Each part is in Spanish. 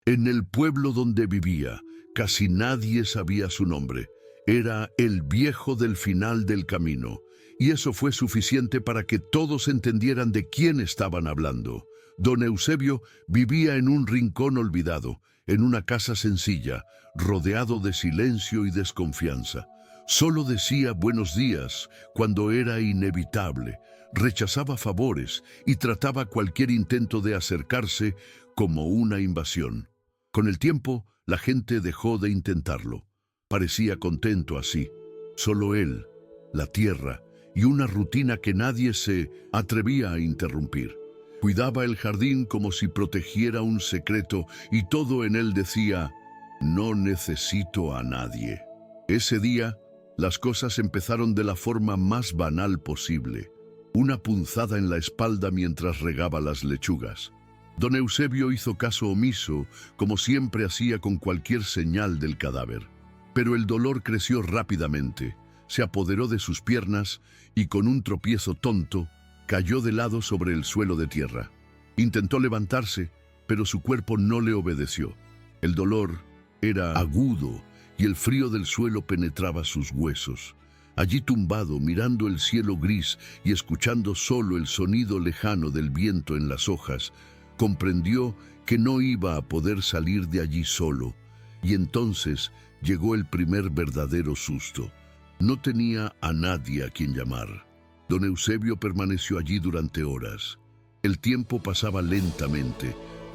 En el pueblo donde vivía, casi nadie sabía su nombre. Era el viejo del final del camino, y eso fue suficiente para que todos entendieran de quién estaban hablando. Don Eusebio vivía en un rincón olvidado, en una casa sencilla, rodeado de silencio y desconfianza. Solo decía buenos días cuando era inevitable, rechazaba favores y trataba cualquier intento de acercarse como una invasión. Con el tiempo, la gente dejó de intentarlo. Parecía contento así. Solo él, la tierra y una rutina que nadie se atrevía a interrumpir. Cuidaba el jardín como si protegiera un secreto y todo en él decía, no necesito a nadie. Ese día, las cosas empezaron de la forma más banal posible. Una punzada en la espalda mientras regaba las lechugas. Don Eusebio hizo caso omiso, como siempre hacía con cualquier señal del cadáver. Pero el dolor creció rápidamente, se apoderó de sus piernas y con un tropiezo tonto, cayó de lado sobre el suelo de tierra. Intentó levantarse, pero su cuerpo no le obedeció. El dolor era agudo y el frío del suelo penetraba sus huesos. Allí tumbado, mirando el cielo gris y escuchando solo el sonido lejano del viento en las hojas, comprendió que no iba a poder salir de allí solo, y entonces llegó el primer verdadero susto. No tenía a nadie a quien llamar. Don Eusebio permaneció allí durante horas. El tiempo pasaba lentamente,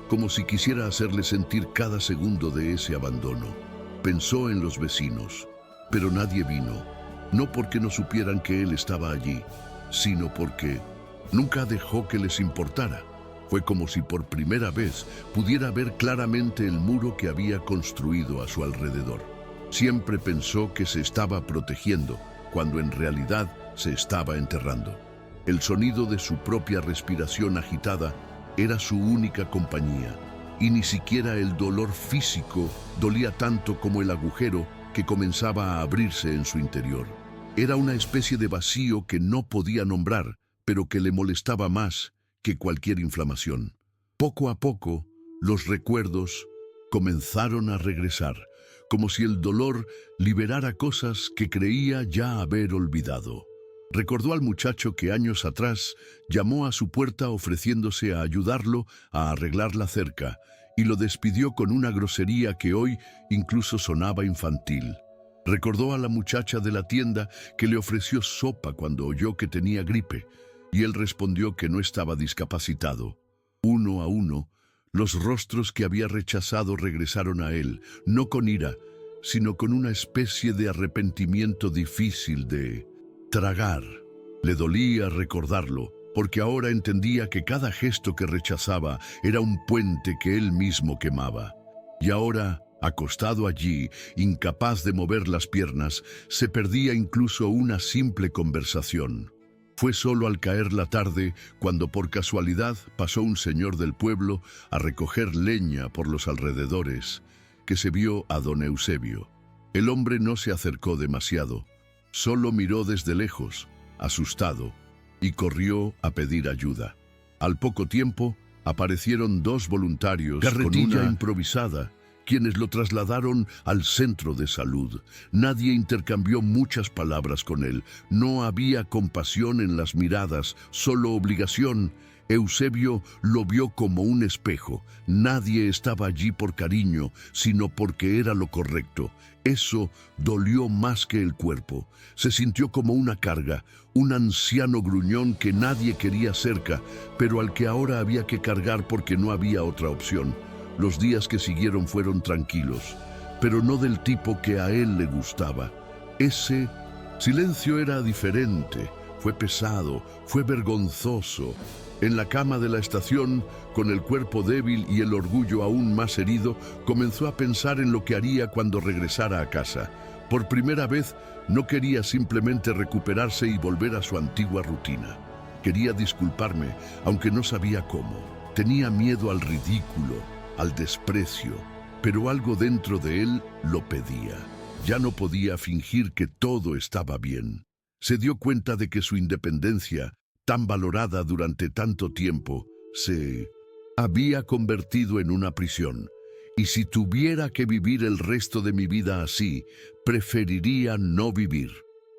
como si quisiera hacerle sentir cada segundo de ese abandono. Pensó en los vecinos, pero nadie vino, no porque no supieran que él estaba allí, sino porque nunca dejó que les importara. Fue como si por primera vez pudiera ver claramente el muro que había construido a su alrededor. Siempre pensó que se estaba protegiendo, cuando en realidad se estaba enterrando. El sonido de su propia respiración agitada era su única compañía, y ni siquiera el dolor físico dolía tanto como el agujero que comenzaba a abrirse en su interior. Era una especie de vacío que no podía nombrar, pero que le molestaba más que cualquier inflamación. Poco a poco, los recuerdos comenzaron a regresar, como si el dolor liberara cosas que creía ya haber olvidado. Recordó al muchacho que años atrás llamó a su puerta ofreciéndose a ayudarlo a arreglar la cerca, y lo despidió con una grosería que hoy incluso sonaba infantil. Recordó a la muchacha de la tienda que le ofreció sopa cuando oyó que tenía gripe, y él respondió que no estaba discapacitado. Uno a uno, los rostros que había rechazado regresaron a él, no con ira, sino con una especie de arrepentimiento difícil de tragar. Le dolía recordarlo, porque ahora entendía que cada gesto que rechazaba era un puente que él mismo quemaba. Y ahora, acostado allí, incapaz de mover las piernas, se perdía incluso una simple conversación. Fue solo al caer la tarde cuando por casualidad pasó un señor del pueblo a recoger leña por los alrededores, que se vio a don Eusebio. El hombre no se acercó demasiado, solo miró desde lejos, asustado, y corrió a pedir ayuda. Al poco tiempo aparecieron dos voluntarios con una improvisada, quienes lo trasladaron al centro de salud. Nadie intercambió muchas palabras con él. No había compasión en las miradas, solo obligación. Eusebio lo vio como un espejo. Nadie estaba allí por cariño, sino porque era lo correcto. Eso dolió más que el cuerpo. Se sintió como una carga, un anciano gruñón que nadie quería cerca, pero al que ahora había que cargar porque no había otra opción. Los días que siguieron fueron tranquilos, pero no del tipo que a él le gustaba. Ese silencio era diferente, fue pesado, fue vergonzoso. En la cama de la estación, con el cuerpo débil y el orgullo aún más herido, comenzó a pensar en lo que haría cuando regresara a casa. Por primera vez, no quería simplemente recuperarse y volver a su antigua rutina. Quería disculparme, aunque no sabía cómo. Tenía miedo al ridículo, al desprecio, pero algo dentro de él lo pedía. Ya no podía fingir que todo estaba bien. Se dio cuenta de que su independencia, tan valorada durante tanto tiempo, se había convertido en una prisión, y si tuviera que vivir el resto de mi vida así, preferiría no vivir.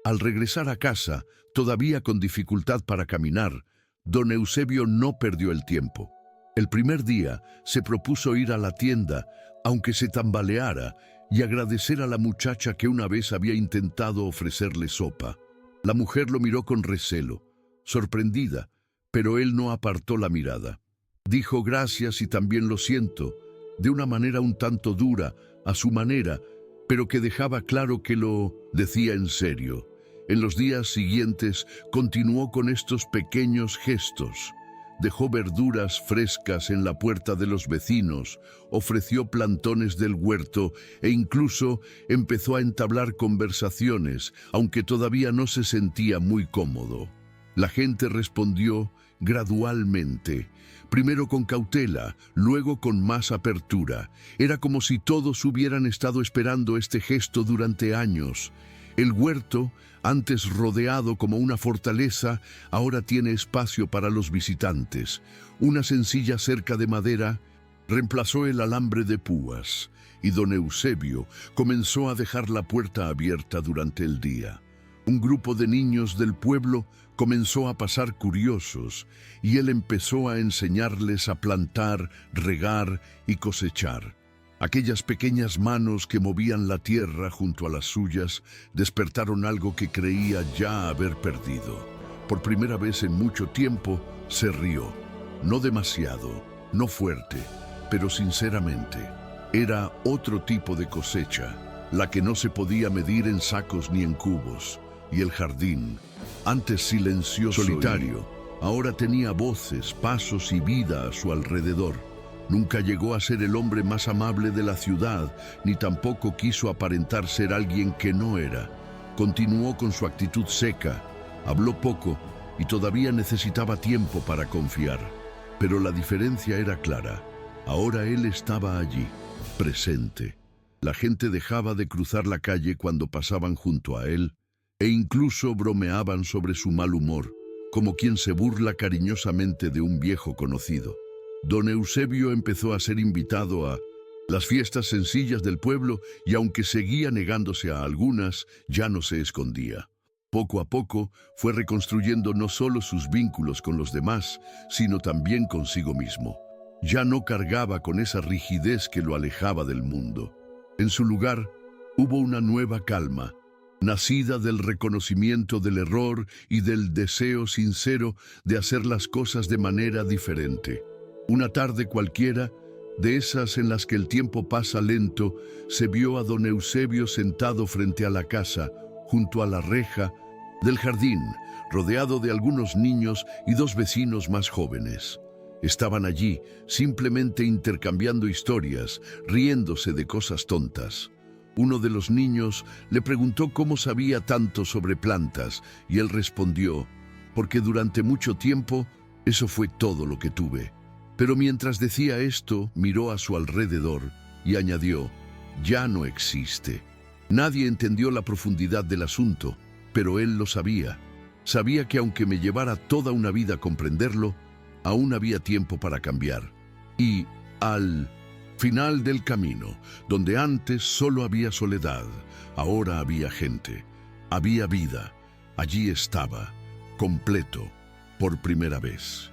Al regresar a casa, todavía con dificultad para caminar, don Eusebio no perdió el tiempo. El primer día se propuso ir a la tienda, aunque se tambaleara, y agradecer a la muchacha que una vez había intentado ofrecerle sopa. La mujer lo miró con recelo, sorprendida, pero él no apartó la mirada. Dijo gracias y también lo siento, de una manera un tanto dura, a su manera, pero que dejaba claro que lo decía en serio. En los días siguientes continuó con estos pequeños gestos. Dejó verduras frescas en la puerta de los vecinos, ofreció plantones del huerto e incluso empezó a entablar conversaciones, aunque todavía no se sentía muy cómodo. La gente respondió gradualmente, primero con cautela, luego con más apertura. Era como si todos hubieran estado esperando este gesto durante años. El huerto, antes rodeado como una fortaleza, ahora tiene espacio para los visitantes. Una sencilla cerca de madera reemplazó el alambre de púas, y don Eusebio comenzó a dejar la puerta abierta durante el día. Un grupo de niños del pueblo comenzó a pasar curiosos, y él empezó a enseñarles a plantar, regar y cosechar. Aquellas pequeñas manos que movían la tierra junto a las suyas despertaron algo que creía ya haber perdido. Por primera vez en mucho tiempo se rió. No demasiado, no fuerte, pero sinceramente. Era otro tipo de cosecha, la que no se podía medir en sacos ni en cubos. Y el jardín, antes silencioso, solitario, ahora tenía voces, pasos y vida a su alrededor. Nunca llegó a ser el hombre más amable de la ciudad, ni tampoco quiso aparentar ser alguien que no era. Continuó con su actitud seca, habló poco y todavía necesitaba tiempo para confiar. Pero la diferencia era clara. Ahora él estaba allí, presente. La gente dejaba de cruzar la calle cuando pasaban junto a él, e incluso bromeaban sobre su mal humor, como quien se burla cariñosamente de un viejo conocido. Don Eusebio empezó a ser invitado a las fiestas sencillas del pueblo y aunque seguía negándose a algunas, ya no se escondía. Poco a poco fue reconstruyendo no solo sus vínculos con los demás, sino también consigo mismo. Ya no cargaba con esa rigidez que lo alejaba del mundo. En su lugar, hubo una nueva calma, nacida del reconocimiento del error y del deseo sincero de hacer las cosas de manera diferente. Una tarde cualquiera, de esas en las que el tiempo pasa lento, se vio a don Eusebio sentado frente a la casa, junto a la reja del jardín, rodeado de algunos niños y dos vecinos más jóvenes. Estaban allí, simplemente intercambiando historias, riéndose de cosas tontas. Uno de los niños le preguntó cómo sabía tanto sobre plantas, y él respondió, porque durante mucho tiempo eso fue todo lo que tuve. Pero mientras decía esto, miró a su alrededor y añadió, ya no existe. Nadie entendió la profundidad del asunto, pero él lo sabía. Sabía que aunque me llevara toda una vida comprenderlo, aún había tiempo para cambiar. Y al final del camino, donde antes solo había soledad, ahora había gente, había vida. Allí estaba, completo, por primera vez.